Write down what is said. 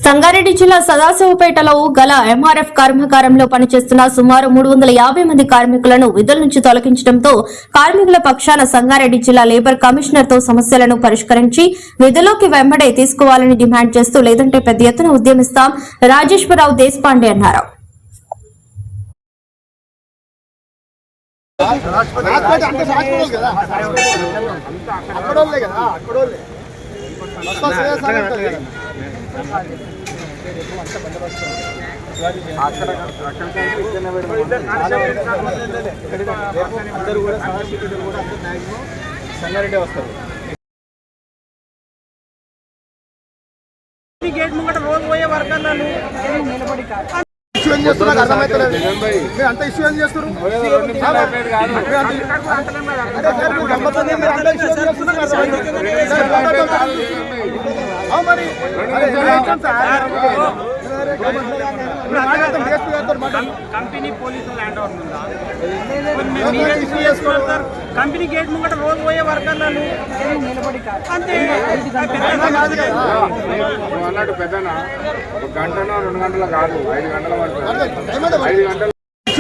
సంగారెడ్డి జిల్లా సదాశివపేటలో గల ఎంఆర్ఎఫ్ కర్మాగారంలో పనిచేస్తున్న సుమారు 350 మంది కార్మికులను విధుల నుంచి తొలగించడంతో కార్మికుల పక్షాన సంగారెడ్డి జిల్లా లేబర్ కమిషనర్ తో సమస్యలను పరిష్కరించి విధుల్లోకి వెంబడే తీసుకోవాలని డిమాండ్ చేస్తూ లేదంటే పెద్ద ఎత్తున ఉద్యమిస్తాం రాజేశ్వరరావు దేశపాండే అన్నారు. సంగారెడ్డి వస్తారు. గేట్ ముంగట రోజు పోయే వర్కర్లను నిలబడి అంత ఇష్యూ ఏం చేస్తారు? కంపెనీ పోలీసు ల్యాండ్ ఓవర్ ఉందా? ఇష్యూ చేసుకోవాలి సార్. కంపెనీ గేట్ ముంగట రోజు పోయే వర్కర్లను నిలబడి అంతే అన్నట్టు పెద్దనా 1 గంటనో 2 గంటలు కాదు 5 గంటల వరకు 5 గంటలు